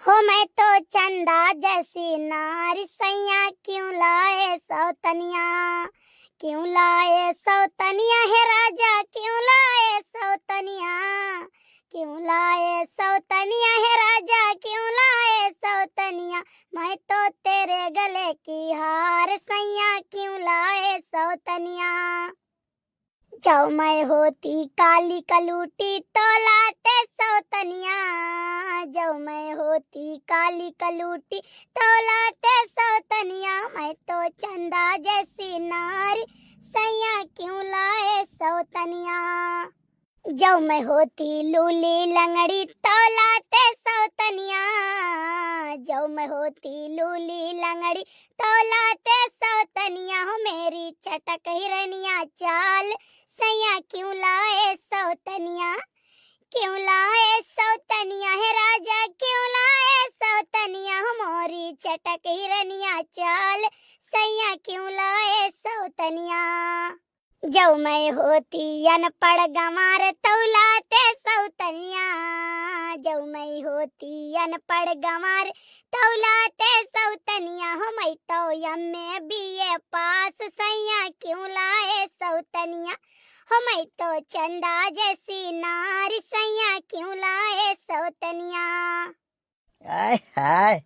हो मैं तो चंदा जैसी नारी सैया क्यों लाए सौतनिया, क्यों लाए सौतनिया है राजा, क्यों लाए सौतनिया, क्यों लाए सौतनिया है राजा, क्यों लाए सौतनिया। मैं तो तेरे गले की हार सैया क्यों लाए सौतनिया। जब मैं होती काली कलूटी तो लाते सौतनिया, जब मैं होती काली कलूटी तो लाते सौतनिया। मैं तो चंदा जैसी नारी सैया क्यों लाए सौतनिया। जब मैं होती लूली लंगड़ी तो लाते सौतनिया, जब मैं होती लूली लंगड़ी तो लाते सौतनिया। हो मेरी चटक हिरनिया चाल सैया क्यों लाए सौतनिया, क्यों लाए सौतनिया है राजा, क्यों लाए सौतनिया। हो मोरी चटक हिरनिया चाल सैया क्यों लाए सौतनिया। जब मैं होती अनपढ़ गंवार तो लाते सौतनिया, जब मैं होती अनपढ़ गंवार तो लाते सौतनिया। हो मैं तो एमए बीए पास सैया क्यों लाए सौतनिया। हो मैं तो चंदा जैसी नारी सैया क्यों लाए सौतनिया। आय हाय,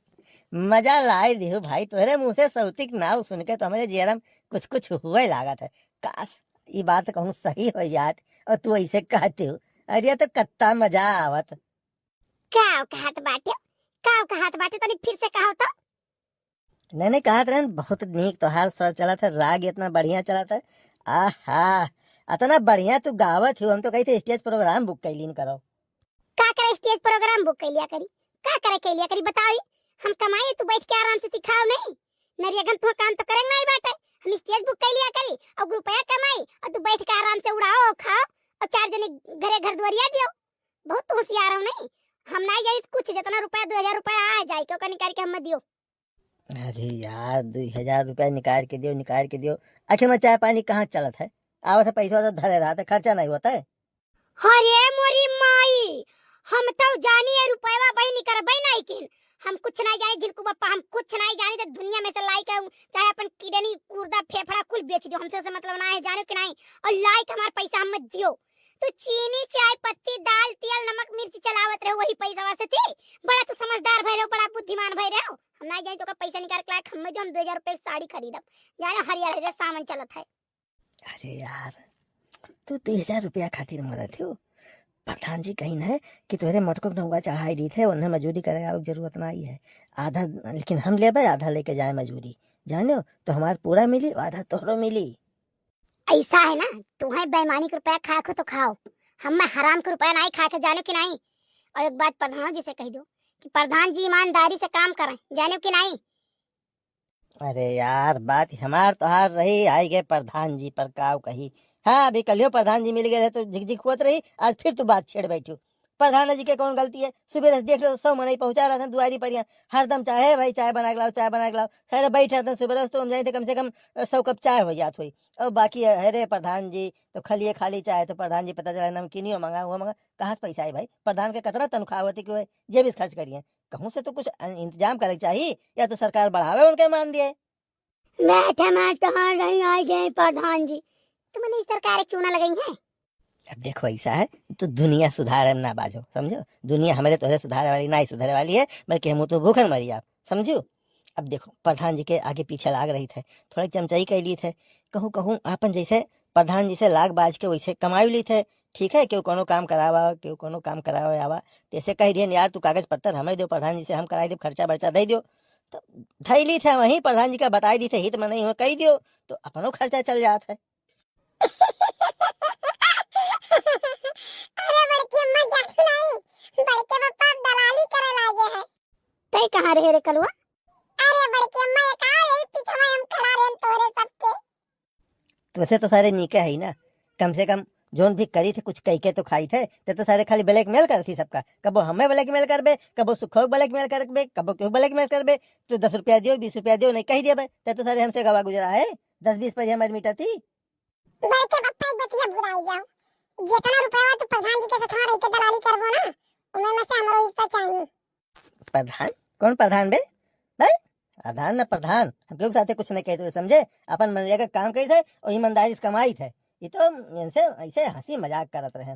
मजा लाई दिहु भाई, तोहरे मुंह से सौतिक नाव सुन के तो हमारे जियरम कुछ कुछ हुए लागत है। काश ये बात कहूँ सही हो जात और तू ऐसे कहते हो, अरे तो कत्ता मजा आवत। काव कहत बाटे तनी फिर से कहो तो। नहीं कहत रहन बहुत नीक तोहार स्वर चला था, राग इतना बढ़िया चला था। आहा, इतना बढ़िया तू गावत हो, हम तो कही थे स्टेज प्रोग्राम बुक कैलीन करो। का करे स्टेज प्रोग्राम बुक कर लिया करी, का करे के लिया करी बताई। हम कमाई तू बैठ के आराम से सिखाओ नहीं, नरियगन तो काम तो करेंगे नहीं बाटे। हम स्टेज बुक कर लिया करी और रुपया कमाई और तू बैठ के आराम से उड़ाओ खाओ और चार जने घरे घर दुआरिया दियो। बहुत होशियार हो नहीं, हम नहीं जाई कुछ जितना रुपया 2000 रुपया आ जाए क्यों का निकाल के हम दियो। अरे यार 2000 रुपया निकाल के दियो। आखिर में चाय पानी कहाँ चलत है, आवत है पैसा तो धरे रहा था, खर्चा नहीं होता है। अरे मोरी माई, हम तो जानी है रुपया भाई नहीं कर भाई नहीं किन। हम कुछ नहीं जाने जिनको बप्पा, हम कुछ नहीं जाने तो दुनिया में से लाइक है, चाहे अपन किडनी गुर्दा फेफड़ा कुल बेच दो, हमसे मतलब ना है जाने कि नहीं। और लाइक हमारा पैसा हम मत दियो। तो चीनी चाय पत्ती दाल तेल नमक मिर्च चलावत रहो वही पैसा वासे थे। बड़ा तू समझदार भई रहो, बड़ा बुद्धिमान भई रहो। हम नहीं जाने तो का पैसा निकाल के लायक हम दो, हम 2000 रुपए साड़ी खरीदब जाने हरियर हरियर सामान चलत है। अरे यार तू 2000 रुपया खातिर मरत हो। प्रधान जी कहीं है कि तुहरे मटको नौगा चढ़ाई दी थे, उन्हें मजूरी करेगा जरूरत नहीं है आधा, लेकिन हम ले आधा लेके जाए मजूरी, जानो तो हमारे पूरा मिली आधा तोहरो मिली। ऐसा है ना, तुम्हें बेईमानी का रुपया खा तो खाओ, हम मैं हराम का रुपया नहीं खा के जाने की नहीं। और एक बात प्रधान जी से कह दो कि प्रधान जी ईमानदारी से काम करें, जाने की नहीं। अरे यार बात हमार तोहार रही, आई गए प्रधान जी पर काव कही। हाँ अभी कलियो प्रधान जी मिल गए तो झिकझिक होत रही, आज फिर तू बात छेड़ बैठू। प्रधान जी के कौन गलती है, सुबह से देख लो 100 मन पहुंचा रहा था दुआरी पर, यहाँ हरदम चाहे भाई चाय बना के लाओ चाय बना के लाओ, सारे बैठ रहा था सुबह तो हम जाए थे कम से कम 100 कप चाय हो जात हुई। और बाकी अरे प्रधान जी तो खाली खाली चाय, तो प्रधान जी पता चला नमकीनियो मंगा हुआ मंगा, कहाँ से पैसा है भाई, प्रधान के कतरा तनख्वाह होती कि जे भी खर्च करिए, कहूँ से तो कुछ इंतजाम करे चाहिए, या तो सरकार बढ़ावे उनके मान दिए। बैठे मैं तो नहीं आ गए प्रधान जी, तुमने इस सरकार क्यों ना लगाई है। अब देखो ऐसा है तो दुनिया सुधारे ना बाजो, समझो दुनिया हमारे तोहरे सुधारे वाली नहीं सुधारे वाली है, बल्कि हम तो भूखन मरी आप समझो। अब देखो प्रधान जी के आगे पीछे लाग रही थे, थोड़ी चमचाई कर ली थे, कहूँ कहूँ अपन जैसे प्रधान जी से लाग बाज के वैसे कमाई ली थे। ठीक है क्यों कोनो काम करावा, क्यों कोनो काम करावा आवा, जैसे कह दिए यार तू कागज पत्तर हमें दो, प्रधान जी से हम कराई दो, खर्चा बर्चा दे दो, तो धई ली थे वहीं प्रधान जी का बताई दी थे हित में नहीं हो कही दियो तो अपनो खर्चा चल जाता है। अरे बड़की अम्मा जादू नहीं, बड़के पापा दलाली करे लागे है। तई कहां रहे रे कलुआ। अरे बड़की अम्मा ये कहां यही पीछे में हम खड़ा रहे तोरे सबके। तो वैसे तो सारे नीके है ही ना, कम से कम जोन भी करी थे कुछ कह के तो खाई थे, तो सारे खाली ब्लैकमेल कर थी सबका, कबो हमें ब्लैकमेल करबे, कबो सुखो ब्लैकमेल करबे, कबो क्यों ब्लैकमेल करबे, तो 10 रुपया दियो 20 रुपया दियो नहीं कही दिए, तो सारे हमसे गवा गुजरा है, 10-20 पर हमारी मीठा थी। बड़के पप्पा बतिया भुलाई जाओ, जितना रुपया तो प्रधान जी के साथ रह के दलाली करबो ना, उनमें से हमरो हिस्सा चाहिए। प्रधान? कौन प्रधान बे? भाई प्रधान ना प्रधान, हम लोग साथे कुछ नहीं कहते समझे। अपन मनरेगा का काम करी थे और ईमानदारी से कमाई थे। ये तो इनसे ऐसे हंसी मजाक करत रहे।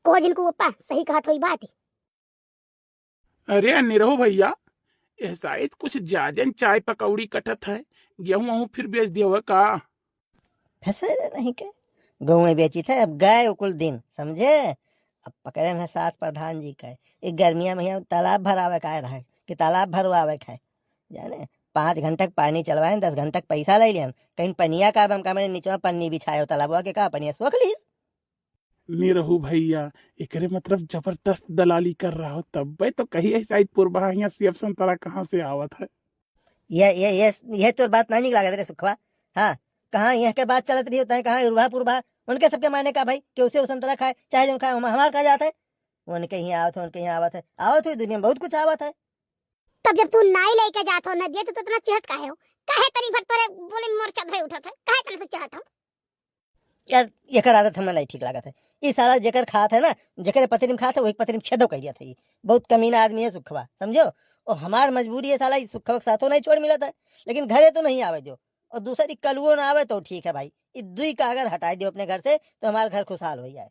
को जिनको पप्पा सही कहा थोड़ी बात। अरे निरहु भैया, यह शायद कुछ ज्यादा चाय पकौड़ी कटत है। गेहूं वहूं फिर बेच दिया का? फंसे नहीं के गाँव में बेची थे, अब गए उकुल दिन समझे। अब पकड़े हैं साथ प्रधान जी का। एक गर्मिया में तालाब भरावे का रहा है कि तालाब भरवावे का है जाने। 5 घंटे पानी चलवाए, 10 घंटे पैसा ले लिया। कहीं पनिया का हम का नीचे पन्नी बिछाए तालाबवा के का पनिया सोख ली। निरहु भैया, एकरे मतलब जबरदस्त दलाली कर रहा हो तब भाई तो कही शायद पूर्वा यहाँ सेब संतरा कहाँ से आवत है। ये तो बात नहीं निकला रे सुखवा। हाँ, कहाँ यह के बात चलत रही होता है, कहाँ उर्वा पुरवा उनके सबके मायने का भाई कि उसे संतरा खाए चाहे जो खाए हमार कहा जाता है। उनके यहाँ आवत है, उनके यहाँ आवत है, आवत हुई दुनिया में बहुत कुछ आवत है। तब जब तू नाई लेके जात हो नदिया तो इतना चहत काहे हो? काहे तनी भर तोरे बोले मोर चढ़े उठत है? काहे तनी तू चहत हो? यार एकर आदत हमें नहीं ठीक लागत है। ये साला जेकर खात है ना, जेकर पत्नी में खात है वही पत्नी में छेदो कह दिया था। ये बहुत कमीना आदमी है सुखवा समझो। और हमार मजबूरी है साला सुखवा के साथों नहीं छोड़ मिला था, लेकिन घरे तो नहीं आवे जो। और दूसरी कलुओ ना आवे तो ठीक है भाई। ये दुई का अगर हटा दियो अपने घर से तो हमारा घर खुशहाल हो जाए।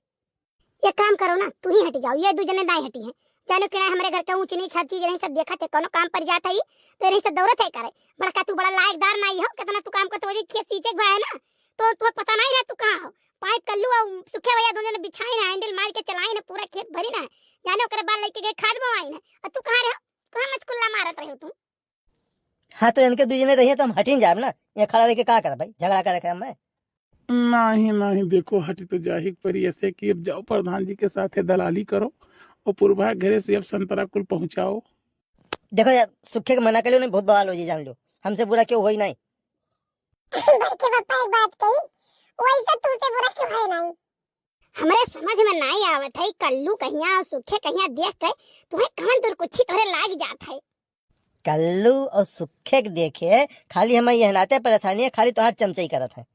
ये काम करो ना, तू ही हट जाओ, ये दू जने नहीं हटी है। जानो कि हमारे घर का ऊंच नीच हर चीज नहीं सब देखा थे, कोनो काम पर जाता ही तो नहीं सब दौड़त है करे। बड़ा तू बड़ा लायकदार नहीं हो, कितना तू काम करते हो खेत सींचे गया है ना, तो तुम्हें पता नहीं है तू कहां हो। पाइप कल्लू और सुखे भैया दोनों ने बिछाई ना, हैंडल मार के चलाई ना, पूरा खेत भरी ना, जाने ओकरे बाद लेके गए खाद बवाई ना। और तू कहां रहो? कहां मचकुल्ला मारत रहे हो तुम? हाँ तो इनके दूजने रही तो हम हटिन जाब ना, ये खड़ा रह के का कर भाई, झगड़ा करे हम मैं। नहीं नहीं, देखो हटी तो जाहिक परी ऐसे कि अब जाओ प्रधान जी के साथ दलाली करो और पूर्वा घरे से अब संतरा कुल पहुंचाओ। देखो यार सुखे के मना कर लो नहीं, बहुत बवाल हो जी जान लो। हमसे बुरा क्यों हो ही नहीं। बड़के पापा एक बात कही, वैसे तुझसे बुरा क्यों है नहीं? हमारे समझ में नहीं आवत है, कल्लू कहिया और सुखे कहिया देख के तुम्हें कौन दूर कुछ तोरे लाग जात है। कल्लू और सुखे के देखे खाली हमें यह नाते परेशानी है, खाली तो हर चमचई करत है।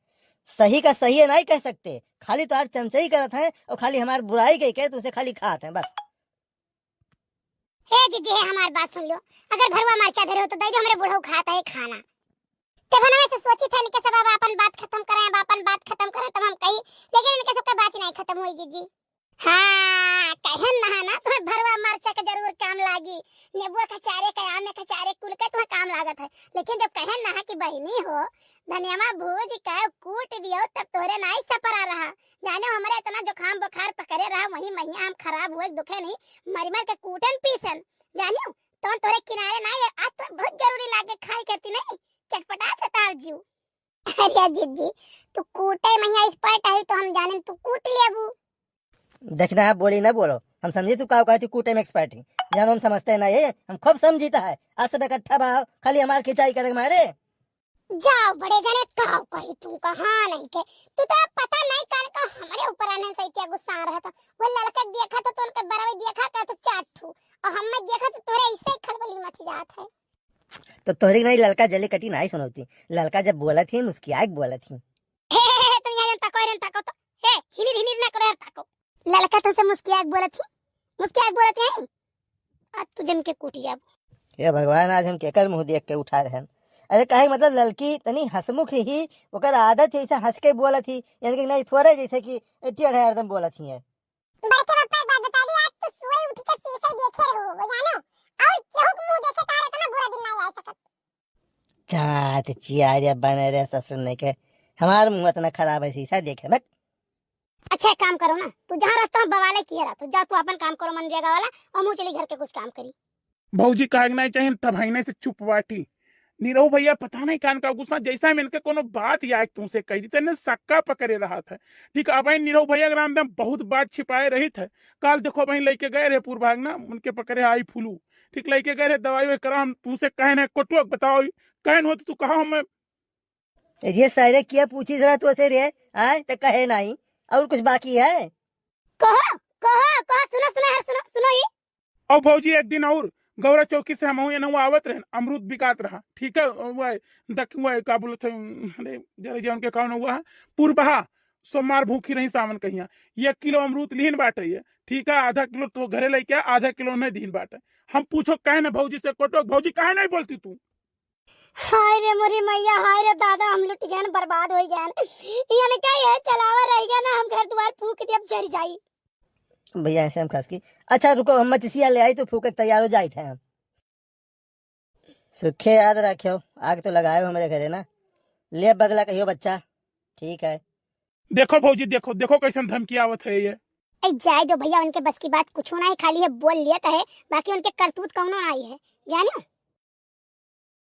सही का सही है नहीं कह सकते, खाली तो हर चमचई करत है और खाली हमारी बुराई कही के तो उसे खाली खात है बस। हे जीजी है हमारी बात सुन लो, अगर भरवा मरचा धरे हो तो दे दो, हमारे बूढ़ो खाता है खाना। तब हम ऐसे सोची थे कि सब अब अपन बात खत्म करें, अब अपन बात खत्म करें तब हम कही, लेकिन इनके सबका बात ही नहीं खत्म हुई जीजी। हाँ कहन ना ना तुम्हें भरवा मरचा का जरूर काम लागी, नींबू का चारे का आम का चारे कुल का तुम्हें काम लागत है। लेकिन जब कहन ना कि बहनी हो धनिया भूज का कूट दियो तब तोरे नहीं सपरा रहा। जाने हमारे इतना जुकाम बुखार पकड़े रहा, वही महिया हम खराब हुए दुखे नहीं, मर मर के कूटन पीसन जानियो तो तोरे किनारे नहीं। आज तो बहुत जरूरी लागे खाए करती नहीं, चटपटा से ताल जीव। अरे जिज्जी तू कूटे महिया एक्सपर्ट है तो हम जाने तू कूट लिया बू। देखना है बोली ना बोलो, हम समझे तू का कहती कूटे में एक्सपर्ट ही जानो, हम समझते ना ये हम खूब समझीता है। आज सब इकट्ठा भाव खाली हमार खिंचाई करे मारे। जाओ बड़े जने काव कही तू कहां नहीं के, तू तो पता नहीं कान का हमारे ऊपर आने से क्या गुस्सा आ रहा था। वो लड़का देखा तो उनके बराबर देखा का तो चाटू, और हम में देखा तो तोरे ऐसे खलबली मच जात है। तो तोहरी नहीं लड़का जले कटी नहीं सुनौती, लड़का जब बोला थी मुस्कियाक बोला थी। तुम यहाँ तको तो हे हिनी हिनी ना करो तको। लड़का तो से मुस्कियाक बोला थी है आज तू जम के कूटी जाब। हे भगवान आज हम केकर मुंह देख के उठा रहे हैं। अरे काहे मतलब लड़की तनी हंसमुख ही ओकर आदत है, ऐसे हंस के बोला थी यानी कि नहीं थोड़े जैसे कि टेढ़े एकदम बोला थी है। बड़के पापा एक बात बता दी, आज तो सोए उठ के शीशे देखे रहो वो जानो, और केहू के मुंह देखे तारे तो ना बुरा दिन नहीं आ सकत। क्या तो चियारिया बने रे ससुर ने के हमार मुंह इतना खराब है शीशा देखे बट। अच्छा एक काम करो ना, तू जहाँ रहता है बवाले किया रहा तो जा तू अपन काम करो मनरेगा वाला, और मुँह चली घर के कुछ काम करी। भौजी कागना चाहिए तब ही से चुप बाटी। नीरव भैया पता नहीं कान का गुस्सा जैसा में इनके कोनो बात या तुमसे कही थी तेने सक्का पकड़े रहा था। ठीक अब नीरव भैया ग्राम में बहुत बात छिपाए रही थे। कल देखो वही लेके गए रहे पूर्वाग ना, उनके पकड़े आई फुलू ठीक लेके गए रहे दवाई वही करा। हम तुमसे कहने कोटो बताओ कहन हो तो तू कहा हम ये सारे किया पूछी जरा तो ऐसे रे आए तो कहे नहीं और कुछ बाकी है। कहो कहो कहो, सुनो सुनो है सुनो सुनो ये। और भौजी एक दिन और गौरा चौकी से हम हुए आवत रहे, अमरूद बिकात रहा ठीक है। वह का बोलते अरे जरा जौन के कौन हुआ पूर्वा सोमवार भूखी रही सावन कहिया 1 किलो अमरूद लीन बाटे है, ठीक है, आधा किलो तो घरे लेके आ, आधा किलो नहीं दीन बाटे। हम पूछो कहे ना भौजी से कोटो, भौजी कहे नहीं बोलती तू? हाय रे मोरी मैया, हाय रे दादा, हम लुट गए, बर्बाद हो गए। यानी क्या है, चलावा रह गया ना, हम घर द्वार फूक दिए, अब जरी जाई। भैया ऐसे हम खास की। अच्छा रुको, हम मचिसिया ले आई तो फूक के तैयार हो जाए थे हम। सुखे याद रखियो, आग तो लगाए हो मेरे घरे ना, ले बदला कहियो बच्चा, ठीक है। देखो भौजी, देखो देखो कैसे धमकी आवत है ये। ऐ जाए दो भैया, उनके बस की बात कुछ ना है, खाली है बोल लिया है, बाकी उनके करतूत कौनो आई है, जानो।